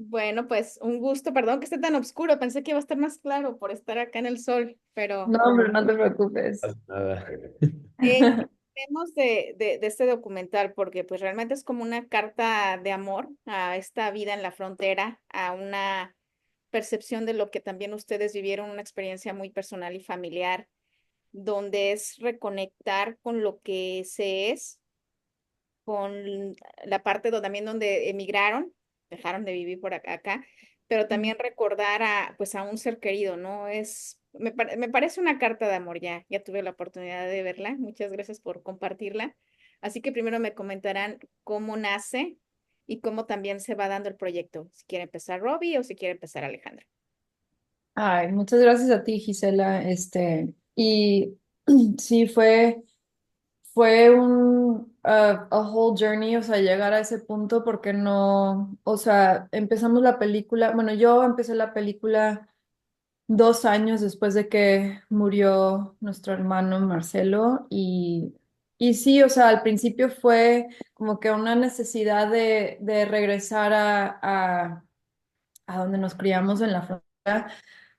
Bueno, pues un gusto, perdón que esté tan oscuro, pensé que iba a estar más claro por estar acá en el sol, pero No, hombre, no te preocupes. ¿qué tenemos de este documental? Porque pues realmente es como una carta de amor a esta vida en la frontera, a una percepción de lo que también ustedes vivieron, una experiencia muy personal y familiar, donde es reconectar con lo que se es, con la parte también donde emigraron, dejaron de vivir por acá, pero también recordar a, pues a un ser querido, ¿no? Me parece una carta de amor ya tuve la oportunidad de verla, muchas gracias por compartirla. Así que primero me comentarán cómo nace y cómo también se va dando el proyecto, si quiere empezar Robbie o si quiere empezar Alejandra. Ay, muchas gracias a ti, Gisela. Y sí, fue a whole journey, o sea, llegar a ese punto porque no, o sea, empezamos la película, bueno, yo empecé la película 2 años después de que murió nuestro hermano Marcelo y sí, o sea, al principio fue como que una necesidad de regresar a donde nos criamos en la frontera,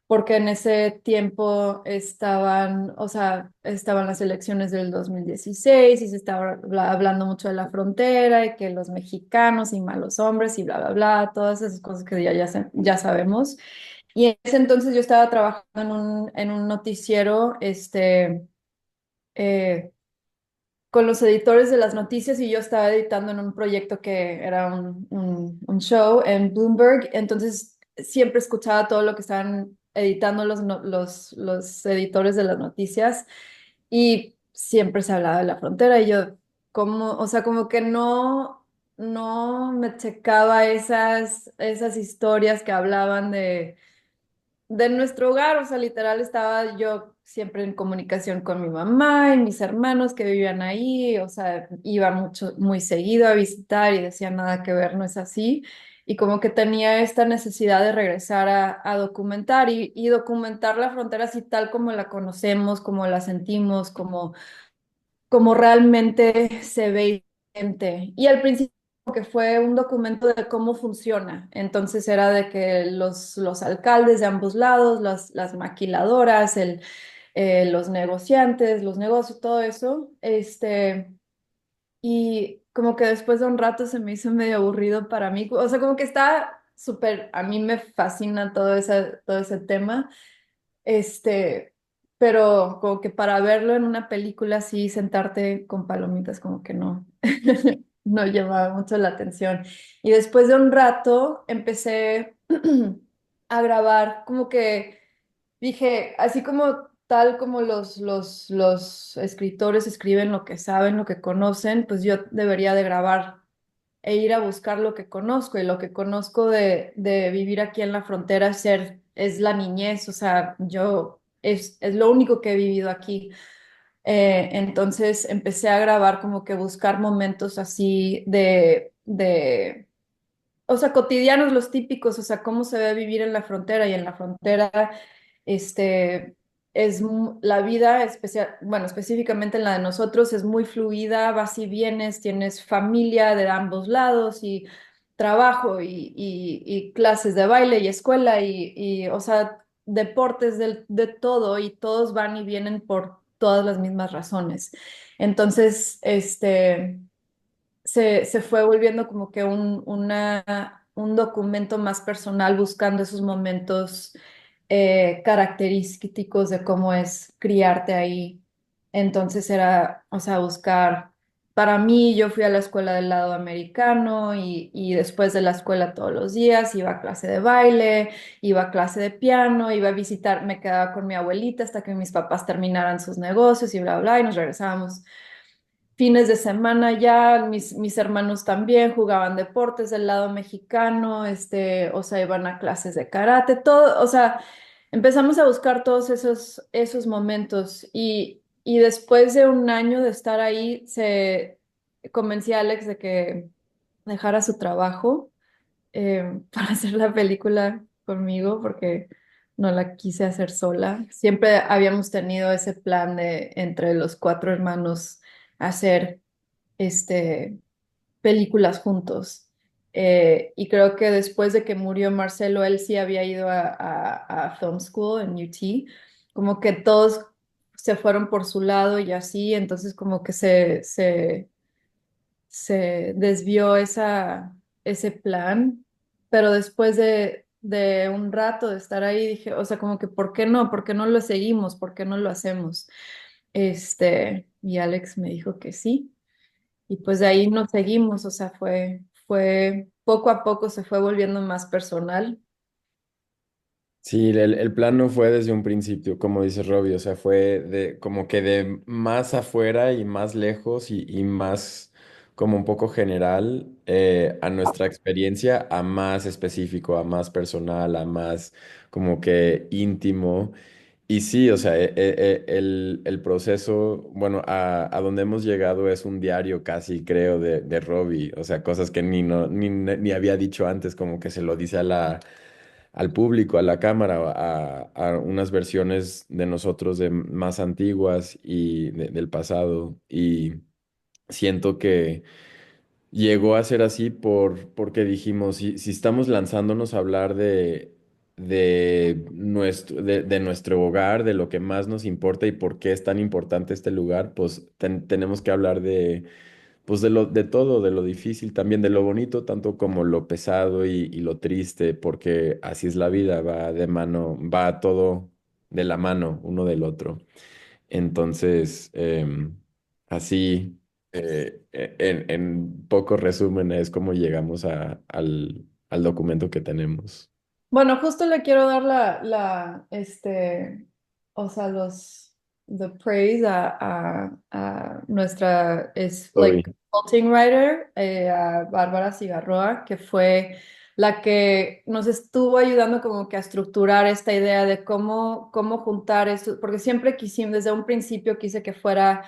porque en ese tiempo estaban, o sea, estaban las elecciones del 2016 y se estaba hablando mucho de la frontera y que los mexicanos y malos hombres y bla, bla, bla, todas esas cosas que ya sabemos. Y en ese entonces yo estaba trabajando en un noticiero, eh, con los editores de las noticias y yo estaba editando en un proyecto que era un show en Bloomberg. Entonces siempre escuchaba todo lo que estaban editando los editores de las noticias y siempre se hablaba de la frontera y yo, como, o sea, como que no me checaba esas historias que hablaban de nuestro hogar, o sea, literal estaba yo siempre en comunicación con mi mamá y mis hermanos que vivían ahí, o sea, iba mucho, muy seguido a visitar y decía nada que ver, no es así. Y como que tenía esta necesidad de regresar a documentar y documentar la frontera así tal como la conocemos, como la sentimos, como realmente se ve y siente. Y al principio que fue un documento de cómo funciona. Entonces era de que los alcaldes de ambos lados, las maquiladoras, los negociantes, los negocios, todo eso, y como que después de un rato se me hizo medio aburrido para mí. O sea, como que está súper, a mí me fascina todo ese tema. Este, pero como que para verlo en una película así, sentarte con palomitas, como que no, no llamaba mucho la atención. Y después de un rato empecé a grabar, como que dije, así como tal como los escritores escriben lo que saben, lo que conocen, pues yo debería de grabar e ir a buscar lo que conozco. Y lo que conozco de vivir aquí en la frontera es la niñez, o sea, es lo único que he vivido aquí. Entonces empecé a grabar como que buscar momentos así o sea, cotidianos, los típicos, o sea, cómo se ve vivir en la frontera. Y en la frontera, este, la vida especial, bueno, específicamente en la de nosotros, es muy fluida, vas y vienes, tienes familia de ambos lados y trabajo y clases de baile y escuela o sea, deportes de todo, y todos van y vienen por todas las mismas razones. Entonces, se fue volviendo como que un documento más personal, buscando esos momentos característicos de cómo es criarte ahí. Entonces era, o sea, buscar, para mí yo fui a la escuela del lado americano y después de la escuela todos los días iba a clase de baile, iba a clase de piano, iba a visitar, me quedaba con mi abuelita hasta que mis papás terminaran sus negocios y bla, bla, y nos regresábamos fines de semana ya. Mis hermanos también jugaban deportes del lado mexicano, o sea, iban a clases de karate, todo, o sea, empezamos a buscar todos esos momentos y después de un año de estar ahí, convencí a Alex de que dejara su trabajo para hacer la película conmigo porque no la quise hacer sola. Siempre habíamos tenido ese plan de entre los cuatro hermanos hacer este, películas juntos. Y creo que después de que murió Marcelo, él sí había ido a Film School en UT, como que todos se fueron por su lado y así, entonces como que se desvió ese plan, pero después de un rato de estar ahí dije, o sea, como que, ¿por qué no? ¿Por qué no lo seguimos? ¿Por qué no lo hacemos? Y Alex me dijo que sí, y pues de ahí nos seguimos, o sea, fue poco a poco se fue volviendo más personal. Sí, el plan no fue desde un principio, como dice Robbie, o sea, fue de como que de más afuera y más lejos y más como un poco general a nuestra experiencia, a más específico, a más personal, a más como que íntimo. Y sí, o sea, el proceso, bueno, a donde hemos llegado es un diario casi, creo, de Robbie, o sea, cosas que ni, no, ni había dicho antes, como que se lo dice al público, a la cámara, a unas versiones de nosotros de más antiguas y del pasado. Y siento que llegó a ser así porque dijimos, si estamos lanzándonos a hablar de nuestro hogar, de lo que más nos importa y por qué es tan importante este lugar, pues tenemos que hablar pues de todo, de lo difícil, también de lo bonito, tanto como lo pesado y lo triste, porque así es la vida, va de mano, va todo de la mano uno del otro. Entonces, así, en poco resumen, es como llegamos al documento que tenemos. Bueno, justo le quiero dar o sea, the praise a nuestra, Uy, consulting writer, a Bárbara Cigarroa, que fue la que nos estuvo ayudando como que a estructurar esta idea de cómo juntar esto, porque siempre quisimos, desde un principio quise que fuera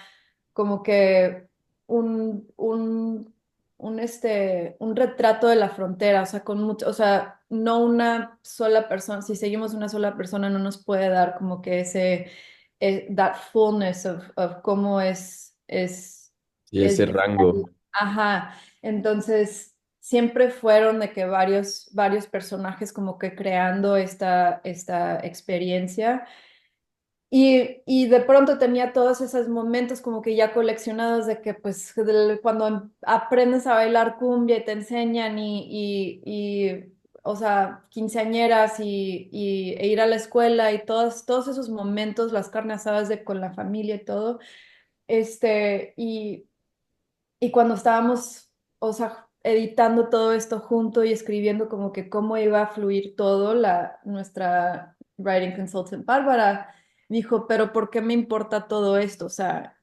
como que un, un un retrato de la frontera, o sea, con mucho, o sea, no una sola persona, si seguimos una sola persona no nos puede dar como que that fullness of cómo y es, ese rango. ajá, entonces siempre fueron de que varios personajes como que creando esta experiencia. Y de pronto tenía todos esos momentos como que ya coleccionados de que pues cuando aprendes a bailar cumbia y te enseñan o sea, quinceañeras e ir a la escuela y todos esos momentos, las carnes asadas con la familia y todo, este, y, y cuando estábamos, o sea, editando todo esto junto y escribiendo como que cómo iba a fluir todo, nuestra writing consultant Bárbara dijo, pero ¿por qué me importa todo esto? O sea,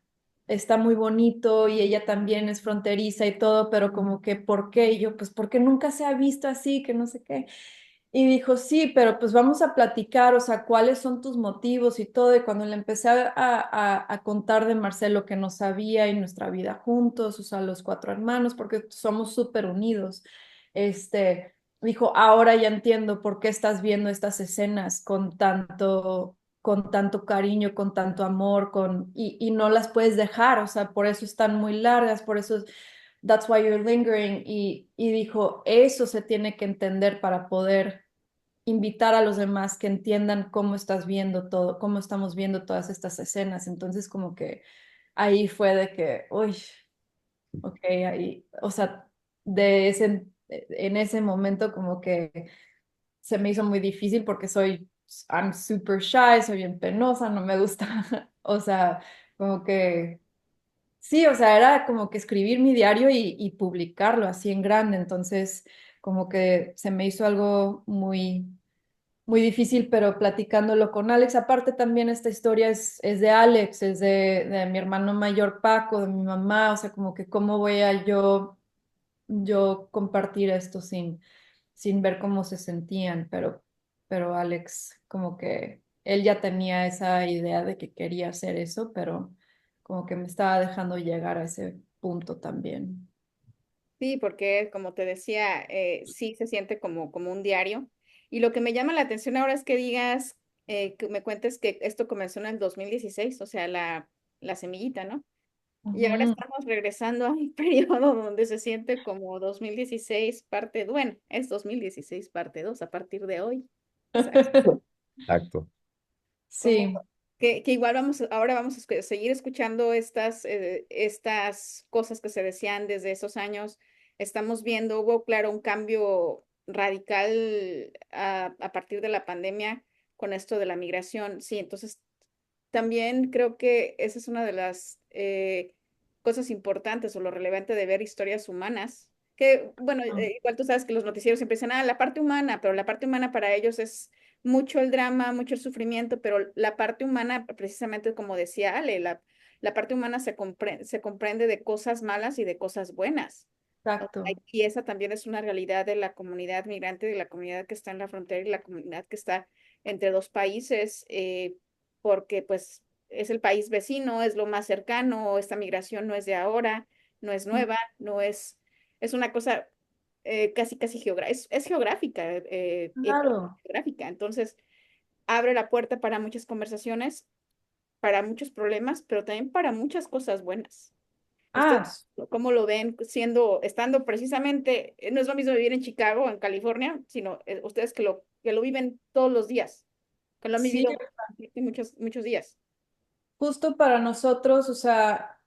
está muy bonito y ella también es fronteriza y todo, pero como que ¿por qué? Y yo, pues porque nunca se ha visto así, que no sé qué. Y dijo, sí, pero pues vamos a platicar, o sea, cuáles son tus motivos y todo. Y cuando le empecé a contar de Marcelo que no sabía y nuestra vida juntos, o sea, los cuatro hermanos, porque somos súper unidos, dijo, ahora ya entiendo por qué estás viendo estas escenas con tanto cariño, con tanto amor, y no las puedes dejar, o sea, por eso están muy largas, por eso that's why you're lingering. Y dijo, eso se tiene que entender para poder invitar a los demás que entiendan cómo estás viendo todo, cómo estamos viendo todas estas escenas. Entonces, como que ahí fue de que, uy, ok, ahí, o sea, en ese momento como que se me hizo muy difícil porque I'm super shy, soy bien penosa, no me gusta, o sea, como que sí, o sea, era como que escribir mi diario y publicarlo así en grande, entonces como que se me hizo algo muy difícil, pero platicándolo con Alex, aparte también esta historia es de Alex, es de mi hermano mayor Paco, de mi mamá, o sea, como que cómo voy a yo compartir esto sin ver cómo se sentían, pero Alex como que él ya tenía esa idea de que quería hacer eso, pero como que me estaba dejando llegar a ese punto también. Sí, porque como te decía, sí se siente como un diario. Y lo que me llama la atención ahora es que digas, que me cuentes que esto comenzó en el 2016, o sea, la semillita, ¿no? Y ahora Ujú. estamos regresando a un periodo donde se siente como 2016 parte, bueno, es 2016 parte 2 a partir de hoy. O sea, Exacto. como Sí, que igual ahora vamos a seguir escuchando estas cosas que se decían desde esos años. Estamos viendo, hubo claro un cambio radical a partir de la pandemia con esto de la migración. Sí, entonces también creo que esa es una de las cosas importantes o lo relevante de ver historias humanas. Que, bueno, igual tú sabes que los noticieros siempre dicen, la parte humana, pero la parte humana para ellos es mucho el drama, mucho el sufrimiento, pero la parte humana, precisamente como decía Ale, la parte humana se comprende de cosas malas y de cosas buenas. O sea, exacto. y esa también es una realidad de la comunidad migrante, de la comunidad que está en la frontera y la comunidad que está entre dos países. Porque pues es el país vecino, es lo más cercano, esta migración no es de ahora, no es Mm, nueva, no es, es una cosa casi geográfica, es geográfica, claro. geográfica, entonces abre la puerta para muchas conversaciones, para muchos problemas, pero también para muchas cosas buenas. ¿Ustedes Ah, cómo lo ven estando precisamente, no es lo mismo vivir en Chicago, en California, sino ustedes que lo viven todos los días, que lo han sí, vivido muchos días? justo para nosotros, o sea,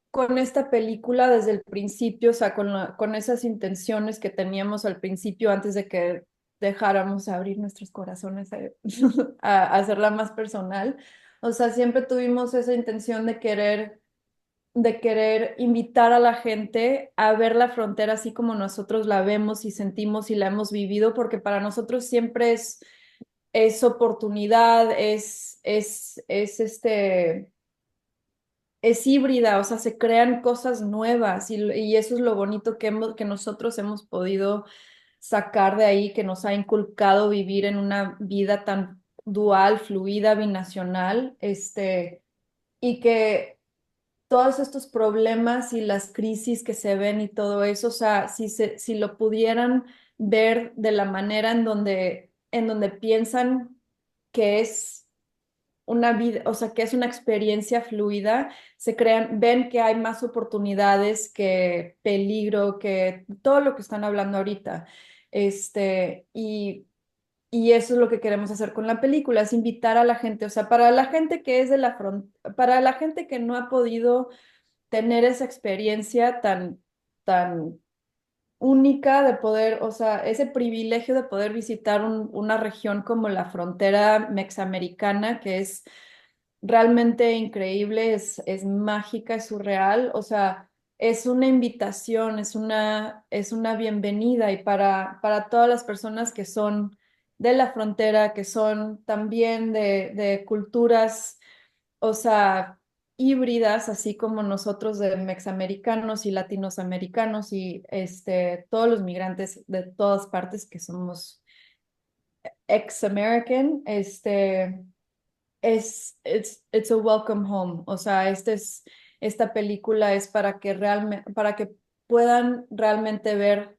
con esta película desde el principio, o sea, con esas intenciones que teníamos al principio antes de que dejáramos abrir nuestros corazones a hacerla más personal, o sea, siempre tuvimos esa intención de querer invitar a la gente a ver la frontera así como nosotros la vemos y sentimos y la hemos vivido, porque para nosotros siempre es oportunidad, es híbrida, o sea, se crean cosas nuevas y eso es lo bonito que nosotros hemos podido sacar de ahí, que nos ha inculcado vivir en una vida tan dual, fluida, binacional, y que todos estos problemas y las crisis que se ven y todo eso, o sea, si lo pudieran ver de la manera en donde piensan que es una vida, o sea, que es una experiencia fluida, ven que hay más oportunidades que peligro, que todo lo que están hablando ahorita. Este, y, y eso es lo que queremos hacer con la película, es invitar a la gente, o sea, para la gente que es de la frontera, para la gente que no ha podido tener esa experiencia tan única de poder, o sea, ese privilegio de poder visitar una región como la frontera mexamericana, que es realmente increíble, es mágica, es surreal, o sea, es una invitación, es una bienvenida y para todas las personas que son de la frontera, que son también de culturas, o sea, híbridas, así como nosotros de mexamericanos y latinoamericanos y todos los migrantes de todas partes que somos ex-American, it's a welcome home. O sea, esta película es para que para que puedan realmente ver,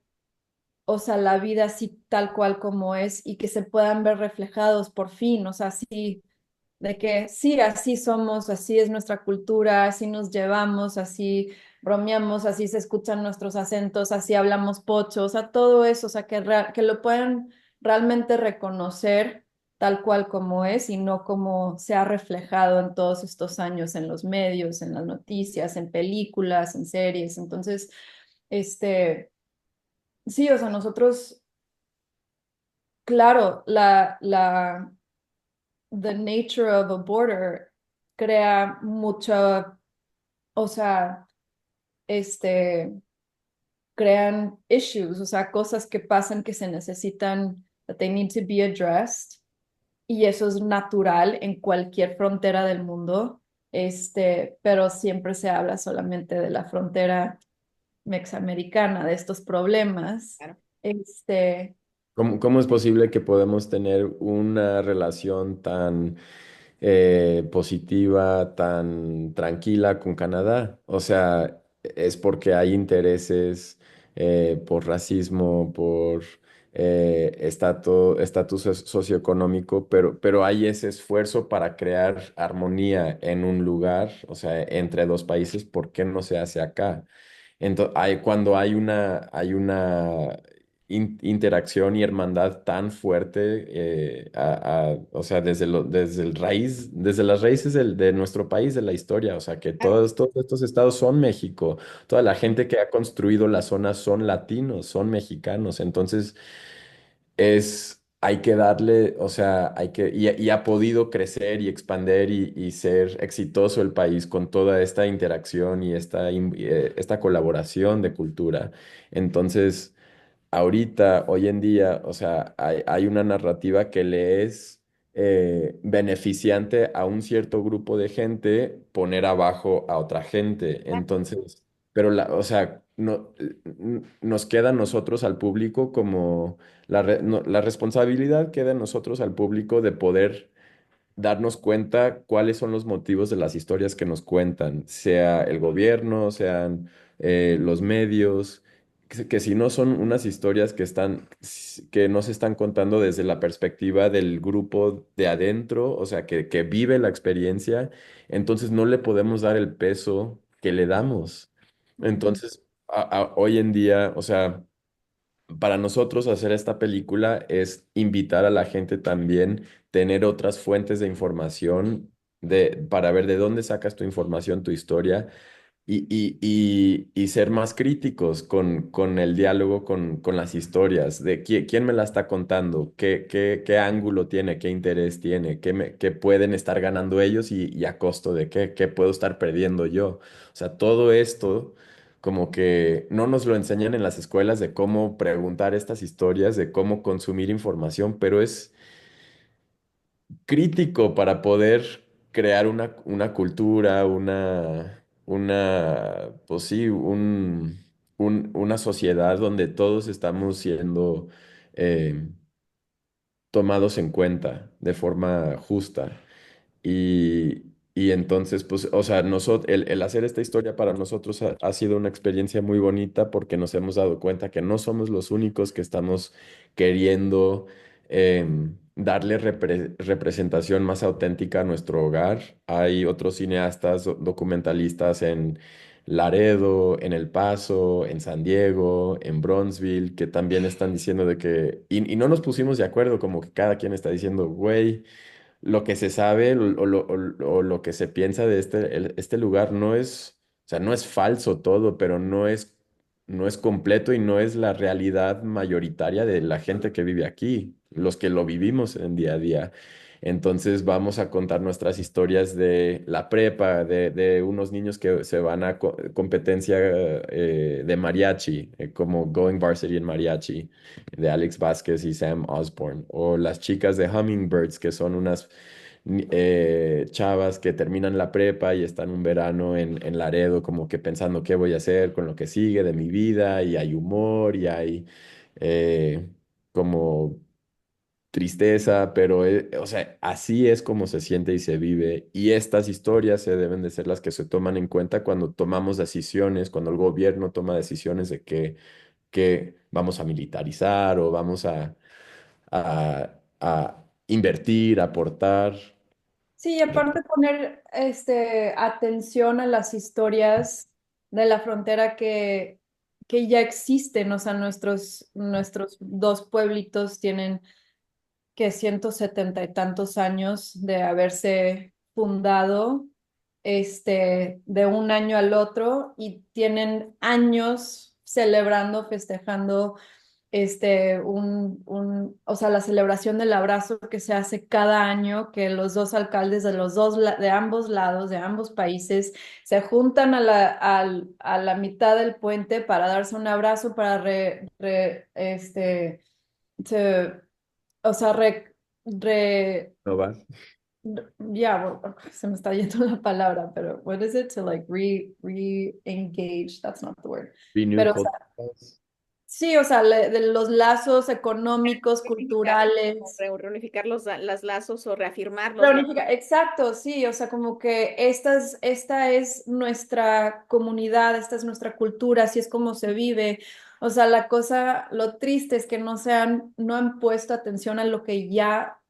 o sea, la vida así tal cual como es y que se puedan ver reflejados por fin, o sea, sí, de que sí, así somos, así es nuestra cultura, así nos llevamos, así bromeamos, así se escuchan nuestros acentos, así hablamos pocho, o sea, todo eso, o sea, que lo puedan realmente reconocer tal cual como es y no como se ha reflejado en todos estos años en los medios, en las noticias, en películas, en series. Entonces, sí, o sea, nosotros, claro, the nature of a border crea mucha, o sea, este, crean issues, o sea, cosas que pasan que se necesitan, that they need to be addressed, y eso es natural en cualquier frontera del mundo, pero siempre se habla solamente de la frontera mexamericana, de estos problemas, Claro. ¿Cómo, cómo es posible que podemos tener una relación tan positiva, tan tranquila con Canadá? O sea, es porque hay intereses por racismo, por estatus socioeconómico, pero hay ese esfuerzo para crear armonía en un lugar, o sea, entre dos países. ¿Por qué no se hace acá? Entonces, cuando hay una interacción y hermandad tan fuerte, o sea, desde las raíces de nuestro país, de la historia, o sea, que todos estos estados son México, toda la gente que ha construido la zona son latinos, son mexicanos. Entonces hay que darle, o sea, y ha podido crecer y expander y ser exitoso el país con toda esta interacción y esta colaboración de cultura. Entonces, ahorita, hoy en día, o sea, hay una narrativa que le es beneficiante a un cierto grupo de gente poner abajo a otra gente. Entonces, pero o sea, no, nos queda a nosotros al público como la responsabilidad queda en nosotros al público de poder darnos cuenta cuáles son los motivos de las historias que nos cuentan, sea el gobierno, sean los medios, que si no son unas historias que no se están contando desde la perspectiva del grupo de adentro, o sea, que vive la experiencia, entonces no le podemos dar el peso que le damos. Ujú. Entonces, hoy en día, o sea, para nosotros hacer esta película es invitar a la gente también, tener otras fuentes de información para ver de dónde sacas tu información, tu historia, y ser más críticos con el diálogo, con las historias, de quién me la está contando, qué ángulo tiene, qué interés tiene, qué pueden estar ganando ellos y a costo de qué puedo estar perdiendo yo. O sea, todo esto como que no nos lo enseñan en las escuelas de cómo preguntar estas historias, de cómo consumir información, pero es crítico para poder crear una cultura, pues sí, una sociedad donde todos estamos siendo eh, tomados en cuenta de forma justa. Y entonces, pues, o sea, el hacer esta historia para nosotros ha sido una experiencia muy bonita porque nos hemos dado cuenta que no somos los únicos que estamos queriendo darle representación más auténtica a nuestro hogar. Hay otros cineastas, documentalistas en Laredo, en El Paso, en San Diego, en Bronzeville, que también están diciendo y no nos pusimos de acuerdo, como que cada quien está diciendo, güey, lo que se sabe o lo que se piensa de este lugar o sea, no es falso todo, pero no es completo y no es la realidad mayoritaria de la gente que vive aquí, los que lo vivimos en día a día. Entonces vamos a contar nuestras historias de la prepa, de unos niños que se van a competencia de mariachi, como Going Varsity en Mariachi, de Alex Vázquez y Sam Osborne, o las chicas de Hummingbirds, que son unas chavas que terminan la prepa y están un verano en Laredo, como que pensando qué voy a hacer con lo que sigue de mi vida, y hay humor y hay eh, como tristeza, pero o sea, así es como se siente y se vive, y estas historias se deben de ser las que se toman en cuenta cuando tomamos decisiones, cuando el gobierno toma decisiones de que vamos a militarizar o vamos a invertir, aportar. Sí, y aparte poner atención a las historias de la frontera que ya existen, o sea, nuestros dos pueblitos tienen que 170 y tantos años de haberse fundado, de un año al otro, y tienen años celebrando, festejando o sea, la celebración del abrazo que se hace cada año, que los dos alcaldes de ambos lados, de ambos países, se juntan a la mitad del puente para darse un abrazo, para se- o sea, ¿No va? yeah, well, se me está yendo la palabra, pero what is it? To like re-engage, that's not the word. Renew Pero cultures. sí, o sea, de los lazos económicos, Reunificar, como culturales. reunificar los lazos o reafirmar los lazos. Exacto, sí, o sea, como que esta es nuestra comunidad, esta es nuestra cultura, así es como se vive. O sea, la cosa, lo triste es que no han puesto atención a lo que ya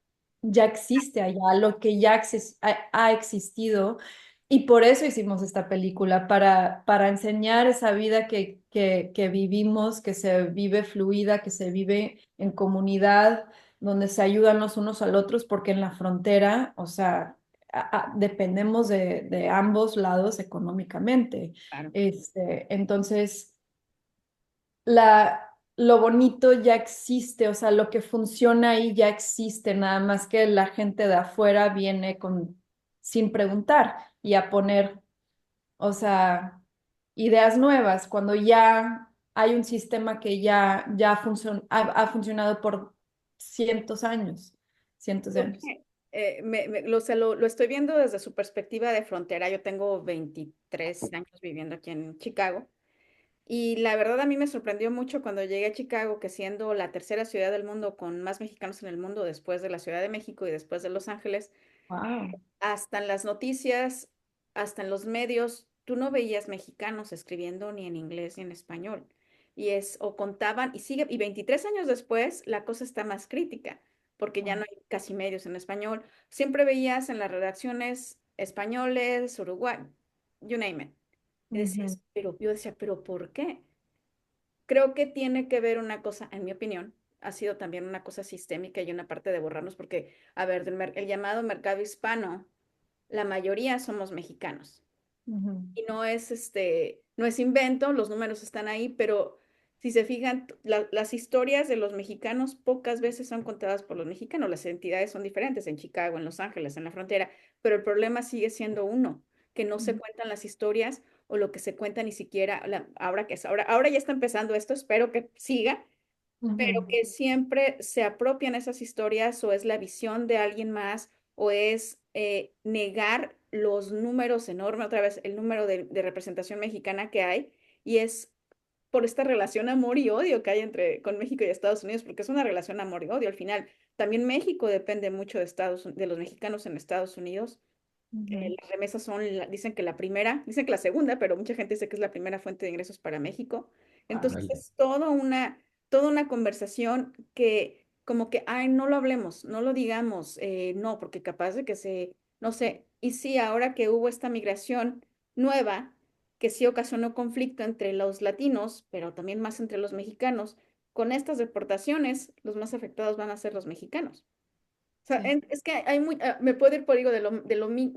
existe allá, a lo que ya ha existido. Y por eso hicimos esta película, para enseñar esa vida que vivimos, que se vive fluida, que se vive en comunidad, donde se ayudan los unos al otros, porque en la frontera, o sea, dependemos de ambos lados económicamente. Claro. Entonces, lo bonito ya existe, o sea, lo que funciona ahí ya existe, nada más que la gente de afuera viene sin preguntar y a poner, o sea, ideas nuevas, cuando ya hay un sistema que ha funcionado por cientos de Creo años. que, o sea, lo estoy viendo desde su perspectiva de frontera. Yo tengo 23 años viviendo aquí en Chicago. Y la verdad a mí me sorprendió mucho cuando llegué a Chicago, que siendo la tercera ciudad del mundo con más mexicanos en el mundo, después de la Ciudad de México y después de Los Ángeles, Wow. hasta en las noticias, hasta en los medios, tú no veías mexicanos escribiendo ni en inglés ni en español. O contaban, y 23 años después, la cosa está más crítica, porque ya no hay casi medios en español. Siempre veías en las redacciones españoles, Uruguay, you name it. Y Ujú, decías, pero yo decía, ¿pero por qué? Creo que tiene que ver una cosa, en mi opinión, ha sido también una cosa sistémica y una parte de borrarnos, porque, a ver, el llamado mercado hispano, la mayoría somos mexicanos. ujú, Y no es invento, los números están ahí, pero si se fijan, las historias de los mexicanos pocas veces son contadas por los mexicanos. Las entidades son diferentes en Chicago, en Los Ángeles, en la frontera, pero el problema sigue siendo uno, que no se cuentan las historias o lo que se cuenta ni siquiera, ahora ya está empezando esto, espero que siga, pero ujú, que siempre se apropian esas historias o es la visión de alguien más o es negar los números enormes, otra vez el número de representación mexicana que hay y es por esta relación amor y odio que hay con México y Estados Unidos, porque es una relación amor y odio al final. También México depende mucho de los mexicanos en Estados Unidos. ujú. Las remesas dicen que la primera, dicen que la segunda, pero mucha gente dice que es la primera fuente de ingresos para México. Entonces Órale. es toda una conversación que como que, ay, no lo hablemos, no lo digamos, no, porque capaz de que no sé, y sí, ahora que hubo esta migración nueva, que sí ocasionó conflicto entre los latinos, pero también más entre los mexicanos, con estas deportaciones, los más afectados van a ser los mexicanos. O sea, Sí. es que me puedo ir por digo de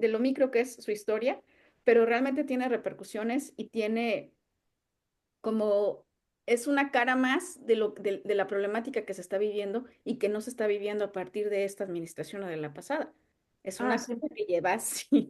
lo micro que es su historia, pero realmente tiene repercusiones y tiene como, es una cara más de la problemática que se está viviendo y que no se está viviendo a partir de esta administración o de la pasada. Es Ah, una sí. cosa que lleva así.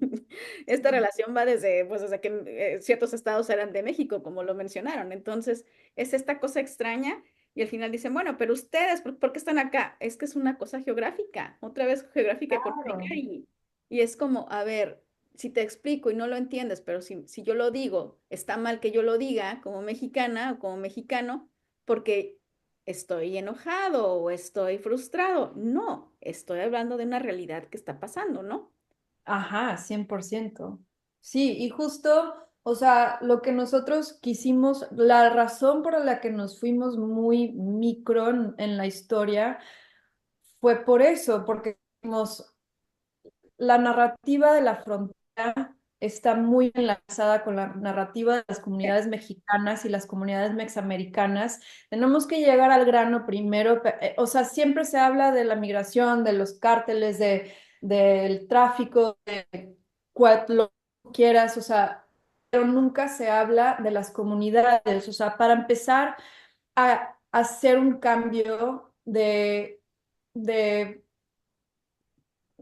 Esta relación va desde que ciertos estados eran de México, como lo mencionaron. Entonces, es esta cosa extraña y al final dicen, bueno, pero ustedes, ¿por qué están acá? Es que es una cosa geográfica, otra vez geográfica económica Claro. y es como, a ver, si te explico y no lo entiendes, pero si yo lo digo, está mal que yo lo diga como mexicana o como mexicano, porque estoy enojado o estoy frustrado. No, estoy hablando de una realidad que está pasando, ¿no? Ajá, 100%. Sí, y justo, o sea, lo que nosotros quisimos, la razón por la que nos fuimos muy micro en la historia fue por eso, porque la narrativa de la frontera está muy enlazada con la narrativa de las comunidades mexicanas y las comunidades mexamericanas. Tenemos que llegar al grano primero, o sea, siempre se habla de la migración, de los cárteles, del tráfico, de lo que quieras, o sea, pero nunca se habla de las comunidades, o sea, para empezar a hacer un cambio de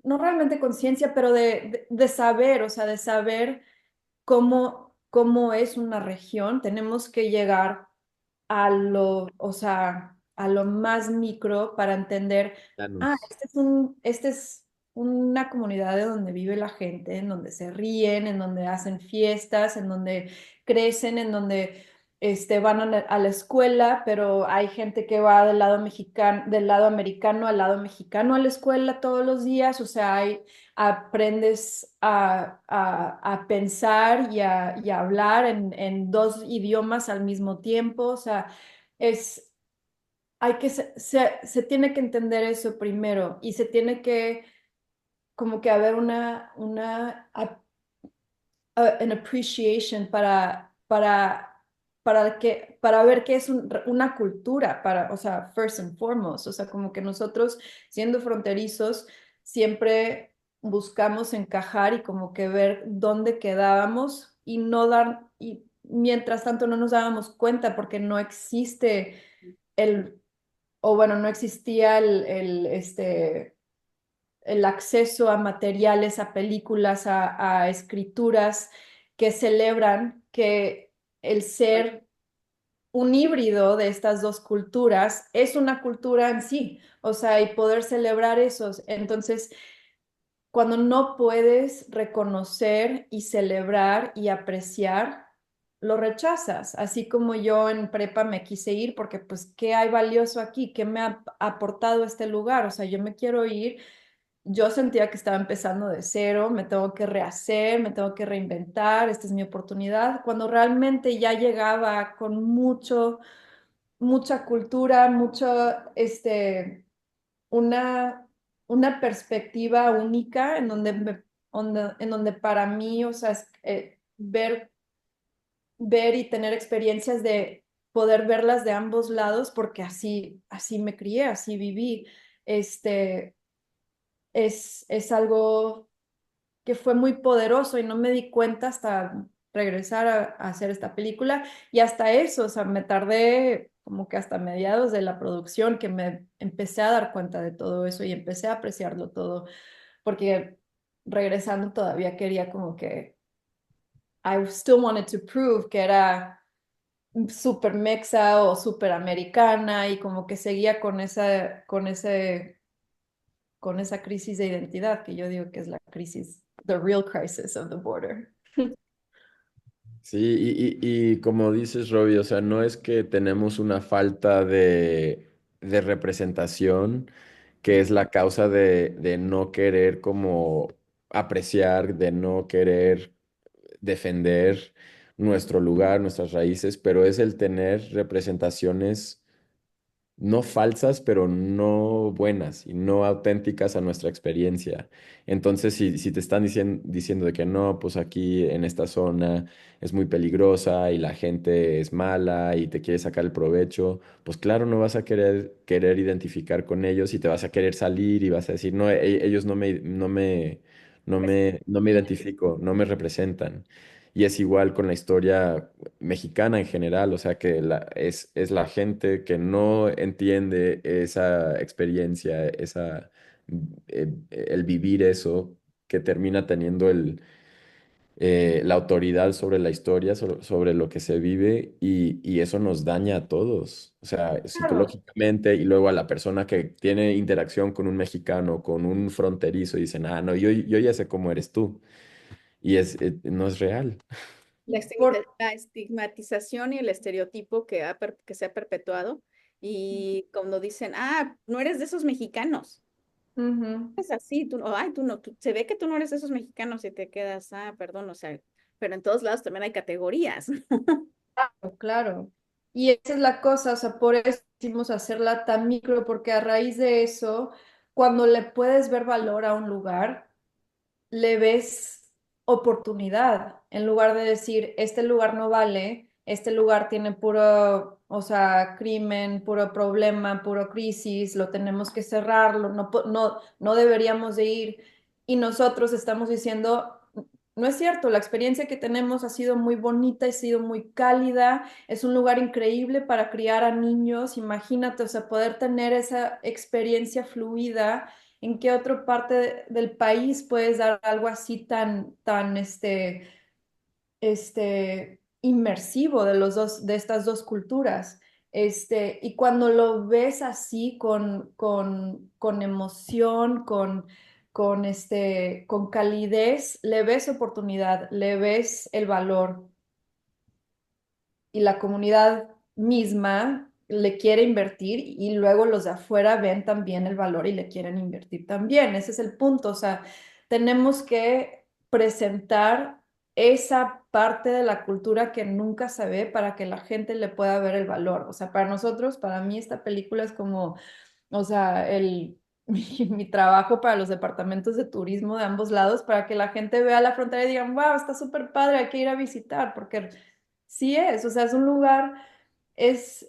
no realmente conciencia, pero de saber, o sea, de saber cómo es una región, tenemos que llegar o sea, a lo más micro para entender, Planos. este es una comunidad de donde vive la gente, en donde se ríen, en donde hacen fiestas, en donde crecen, en donde van a la escuela, pero hay gente que va del lado mexicano, del lado americano al lado mexicano a la escuela todos los días, o sea, aprendes a pensar y a hablar en dos idiomas al mismo tiempo, o sea, Es, se tiene que entender eso primero y se tiene que como que haber an appreciation para ver qué es una cultura, o sea, first and foremost, o sea, como que nosotros siendo fronterizos siempre buscamos encajar y como que ver dónde quedábamos y no dar, y mientras tanto no nos dábamos cuenta porque no existe el, o bueno, no existía el acceso a materiales, a películas, a escrituras que celebran que el ser un híbrido de estas dos culturas es una cultura en sí, o sea, y poder celebrar esos. Entonces, cuando no puedes reconocer y celebrar y apreciar, lo rechazas, así como yo en prepa me quise ir porque pues, ¿qué hay valioso aquí? ¿Qué me ha aportado este lugar? O sea, yo me quiero ir, yo sentía que estaba empezando de cero, me tengo que rehacer, me tengo que reinventar, esta es mi oportunidad, cuando realmente ya llegaba con mucha cultura, una, una perspectiva única en donde para mí, o sea, ver y tener experiencias de poder verlas de ambos lados, porque así me crié, así viví, este, es algo que fue muy poderoso y no me di cuenta hasta regresar a hacer esta película y hasta eso, o sea, me tardé como que hasta mediados de la producción que me empecé a dar cuenta de todo eso y empecé a apreciarlo todo, porque regresando todavía quería como que I still wanted to prove que era súper mexa o súper americana y como que seguía con esa crisis de identidad que yo digo que es la crisis, the real crisis of the border. Sí, y como dices, Robbie, o sea, no es que tenemos una falta de representación que es la causa de no querer como apreciar, de no querer defender nuestro lugar, nuestras raíces, pero es el tener representaciones no falsas, pero no buenas y no auténticas a nuestra experiencia. Entonces, si te están diciendo de que no, pues aquí en esta zona es muy peligrosa y la gente es mala y te quiere sacar el provecho, pues claro, no vas a querer identificar con ellos y te vas a querer salir y vas a decir, no, ellos no me identifico, no me representan. Y es igual con la historia mexicana en general, o sea que es la gente que no entiende esa experiencia, el vivir eso, que termina teniendo la autoridad sobre la historia, sobre lo que se vive, y eso nos daña a todos, o sea, Claro, psicológicamente, y luego a la persona que tiene interacción con un mexicano, con un fronterizo, y dicen, ah, no, yo ya sé cómo eres tú, y no es real. por, La estigmatización y el estereotipo que se ha perpetuado. Y cuando dicen, ah, no eres de esos mexicanos. ujú, Es así, ay, tú no, se ve que tú no eres de esos mexicanos y te quedas, ah, perdón, o sea, pero en todos lados también hay categorías. claro. Y esa es la cosa, o sea, por eso quisimos hacerla tan micro, porque a raíz de eso, cuando le puedes ver valor a un lugar, le ves oportunidad, en lugar de decir, este lugar no vale, este lugar tiene puro, o sea, crimen, puro problema, puro crisis, lo tenemos que cerrarlo, no deberíamos de ir. Y nosotros estamos diciendo, no es cierto, la experiencia que tenemos ha sido muy bonita, ha sido muy cálida, es un lugar increíble para criar a niños, imagínate, o sea, poder tener esa experiencia fluida. ¿En qué otra parte del país puedes dar algo así inmersivo de de estas dos culturas? Y cuando lo ves así con emoción, con calidez, le ves oportunidad, le ves el valor y la comunidad misma le quiere invertir y luego los de afuera ven también el valor y le quieren invertir también. Ese es el punto. O sea, tenemos que presentar. esa parte de la cultura que nunca se ve para que la gente le pueda ver el valor. O sea, para nosotros, para mí esta película es como, o sea, mi trabajo para los departamentos de turismo de ambos lados, para que la gente vea la frontera y digan, wow, está súper padre, hay que ir a visitar, porque sí es, o sea, es un lugar, it's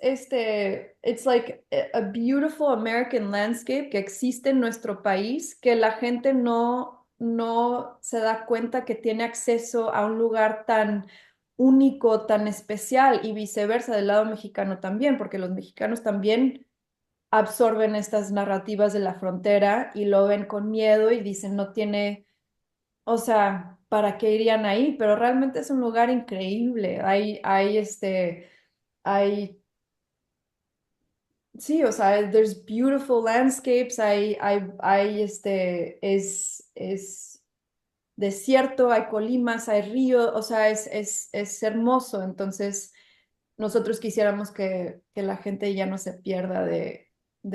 like a beautiful American landscape que existe en nuestro país, que la gente no se da cuenta que tiene acceso a un lugar tan único, tan especial y viceversa del lado mexicano también, porque los mexicanos también absorben estas narrativas de la frontera y lo ven con miedo y dicen, no tiene, o sea, ¿para qué irían ahí? Pero realmente es un lugar increíble. Hay, sí, o sea, there's beautiful landscapes, es desierto, hay colimas, hay río, o sea, es hermoso. Entonces, nosotros quisiéramos que la gente ya no se pierda de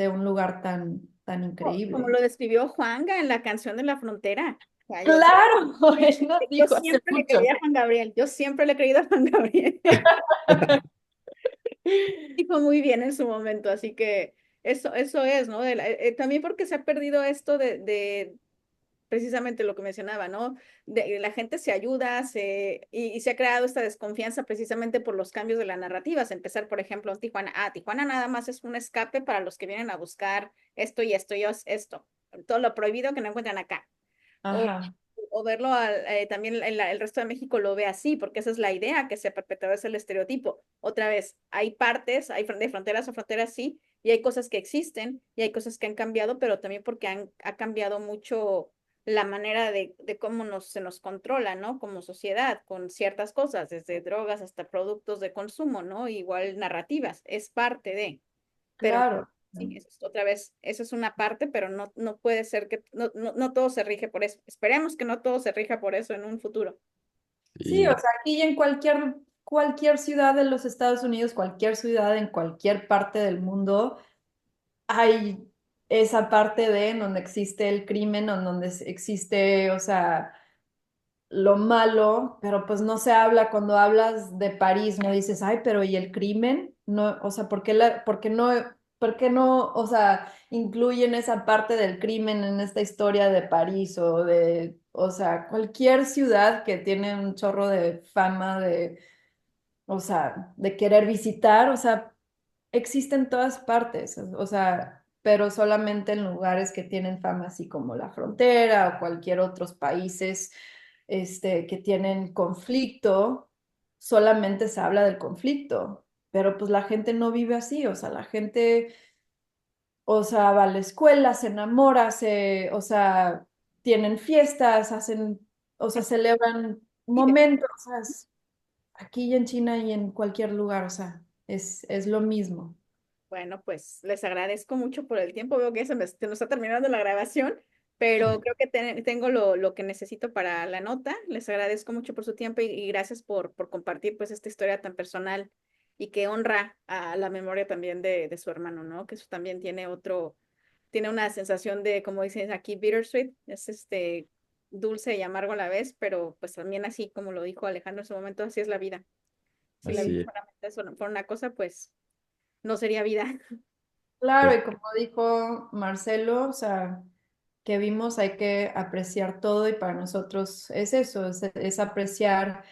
un lugar tan Como increíble. lo describió Juanga en la canción de la frontera. O sea, Claro, él nos yo dijo hace siempre le mucho. creí a Juan Gabriel, yo siempre le he creído a Juan Gabriel. Dijo muy bien en su momento, así que eso es, ¿no? También porque se ha perdido esto de precisamente lo que mencionaba, ¿no? La gente se ayuda y se ha creado esta desconfianza precisamente por los cambios de las narrativas. Empezar, por ejemplo, en Tijuana. Tijuana nada más es un escape para los que vienen a buscar esto y esto y esto. Todo lo prohibido que no encuentran acá. O, Ajá, o verlo también el resto de México lo ve así, porque esa es la idea que se ha perpetuado, es el estereotipo. Otra vez, hay partes, de fronteras a fronteras, sí, y hay cosas que existen y hay cosas que han cambiado, pero también porque ha cambiado mucho la manera de cómo se nos controla, ¿no? Como sociedad, con ciertas cosas, desde drogas hasta productos de consumo, ¿no? Igual narrativas, es parte de, pero claro. sí, eso es otra vez, eso es una parte, pero no puede ser que, no todo se rige por eso. Esperemos que no todo se rija por eso en un futuro. Sí, o Y sea, aquí en cualquier ciudad de los Estados Unidos, cualquier ciudad en cualquier parte del mundo, hay esa parte en donde existe el crimen, en donde existe, o sea, lo malo, pero pues no se habla cuando hablas de París, no dices, ay, pero ¿y el crimen? No, o sea, por qué no, o sea, incluyen esa parte del crimen en esta historia de París o sea, cualquier ciudad que tiene un chorro de fama o sea, de querer visitar, o sea, existe en todas partes, o sea, pero solamente en lugares que tienen fama, así como la frontera o cualquier otros países, que tienen conflicto, solamente se habla del conflicto, pero pues la gente no vive así, o sea, la gente, o sea, va a la escuela, se enamora, o sea, tienen fiestas, o sea, celebran Y momentos, o sea, aquí y en China y en cualquier lugar, o sea, es lo mismo. bueno, pues les agradezco mucho por el tiempo. Veo que se nos está terminando la grabación, pero creo que tengo lo que necesito para la nota. Les agradezco mucho por su tiempo y gracias por compartir pues esta historia tan personal y que honra a la memoria también de su hermano, ¿no? Que eso también tiene una sensación de, como dicen aquí, bittersweet, es dulce y amargo a la vez, pero pues también así como lo dijo Alejandro en su momento, así es la vida. Si la vida Sí, así, fuera una cosa, pues no sería vida. claro, pues, y como dijo Marcelo, o sea, que vimos hay que apreciar todo y para nosotros es eso, es apreciar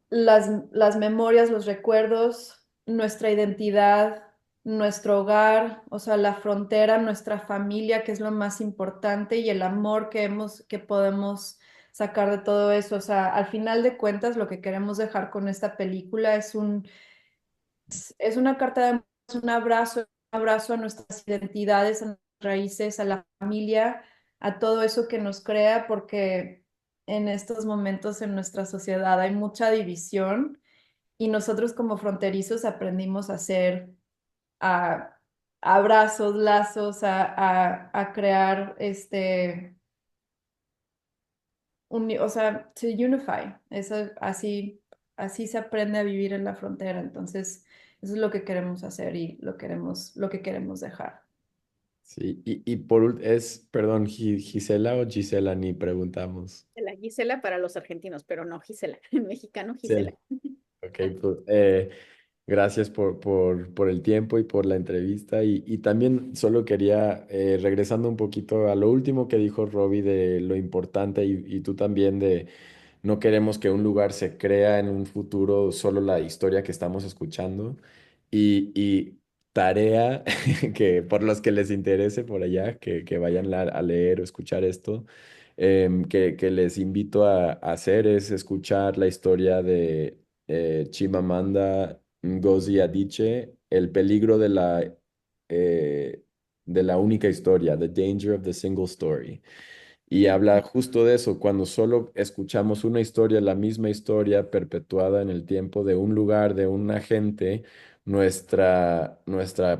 las memorias, los recuerdos, nuestra identidad, nuestro hogar, o sea, la frontera, nuestra familia, que es lo más importante, y el amor que podemos sacar de todo eso. O sea, al final de cuentas, lo que queremos dejar con esta película es una carta de amor, es un abrazo a nuestras identidades, a nuestras raíces, a la familia, a todo eso que nos crea, porque en estos momentos en nuestra sociedad hay mucha división y nosotros como fronterizos aprendimos a hacer a, abrazos, lazos, a crear o sea, to unify. Así se aprende a vivir en la frontera. Entonces, eso es lo que queremos hacer y lo que queremos dejar. Sí, perdón, Gisela o Gisela, ni preguntamos. La Gisela para los argentinos, pero no Gisela, en mexicano Gisela. Gisela. Ok, pues, gracias por el tiempo y por la entrevista. Y también solo quería, regresando un poquito a lo último que dijo Robbie de lo importante y tú también de no queremos que un lugar se crea en un futuro solo la historia que estamos escuchando. Y tarea que por los que les interese por allá, que vayan a leer o escuchar esto, que les invito a hacer es escuchar la historia de Chimamanda Ngozi Adichie, El peligro de la única historia, The Danger of the Single Story. Y habla justo de eso, cuando solo escuchamos una historia, la misma historia perpetuada en el tiempo de un lugar, de una gente, nuestra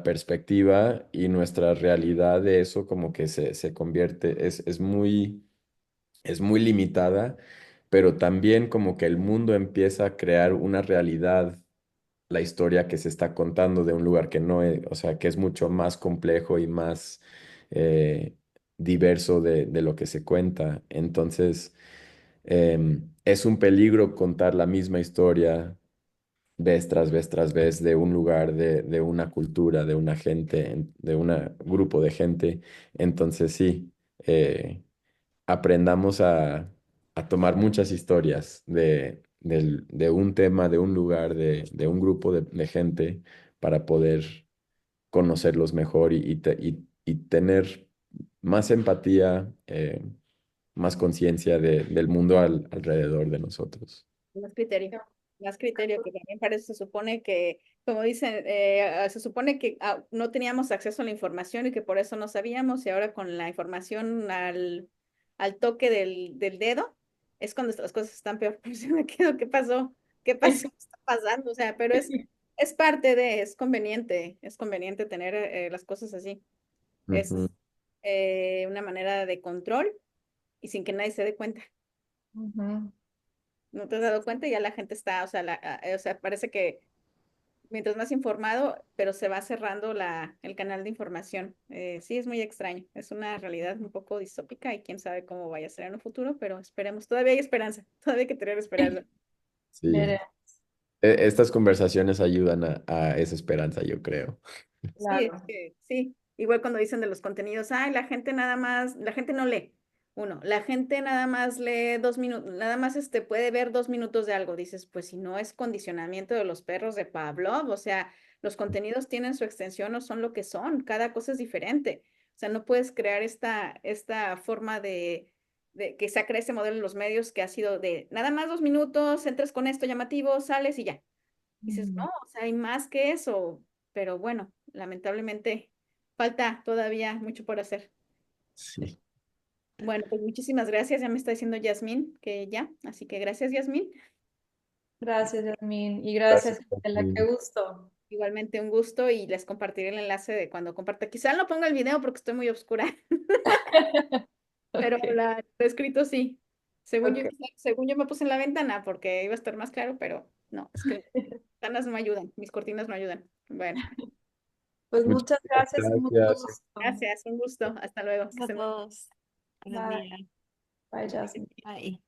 perspectiva y nuestra realidad de eso como que se convierte, es muy limitada, pero también como que el mundo empieza a crear una realidad, la historia que se está contando de un lugar que no es, o sea, que es mucho más complejo y más diverso de lo que se cuenta. Entonces, es un peligro contar la misma historia vez tras vez tras vez de un lugar, de una cultura, de una gente, de un grupo de gente. Entonces, sí. Aprendamos a tomar muchas historias de un tema, de un lugar, de un grupo de gente para poder conocerlos mejor y tener más empatía, más conciencia del mundo alrededor de nosotros. Más criterio, que también para eso se supone que, como dicen, se supone que no teníamos acceso a la información y que por eso no sabíamos, y ahora con la información al toque del dedo, es cuando las cosas están peor. Pues yo me quedo, ¿qué pasó? ¿Qué pasó? ¿Qué está pasando? O sea, pero es parte de, es conveniente tener las cosas así. Ujú. Es una manera de control y sin que nadie se dé cuenta. Ujú. ¿No te has dado cuenta? Ya la gente está, o sea, o sea, parece que mientras más informado, pero se va cerrando el canal de información. Sí, es muy extraño. Es una realidad un poco distópica y quién sabe cómo vaya a ser en un futuro, pero esperemos. Todavía hay esperanza. Todavía hay que tener esperanza. Sí, Mire, estas conversaciones ayudan a esa esperanza, yo creo. Sí, es claro. que sí. Igual cuando dicen de los contenidos, ay, la gente nada más, la gente no lee. Uno, la gente nada más lee 2 minutos, nada más puede ver 2 minutos de algo. Dices, pues si no es condicionamiento de los perros de Pavlov, o sea, los contenidos tienen su extensión o son lo que son, cada cosa es diferente. O sea, no puedes crear esta forma de que se crea ese modelo en los medios que ha sido de nada más 2 minutos, entras con esto llamativo, sales y ya. Dices, no, Mm. o sea, hay más que eso, pero bueno, lamentablemente falta todavía mucho por hacer. Sí. Bueno, pues muchísimas gracias, ya me está diciendo Yasmín que ya, así que gracias Yasmín. Gracias, Yasmín. Y Gracias, gracias, Gisela. Qué Jasmine. gusto. Igualmente un gusto y les compartiré el enlace de cuando comparta. Quizá no ponga el video porque estoy muy oscura, pero Ok, lo escrito sí. ok. Según yo me puse en la ventana porque iba a estar más claro, pero no, es que las ventanas no ayudan, mis cortinas no ayudan. Bueno, Pues muchas Muchísimas gracias y mucho gracias. gusto. gracias, un gusto. Hasta luego. Que A estén muy bien. todos. Buen Bye. día. Bye, Jasmine. Bye.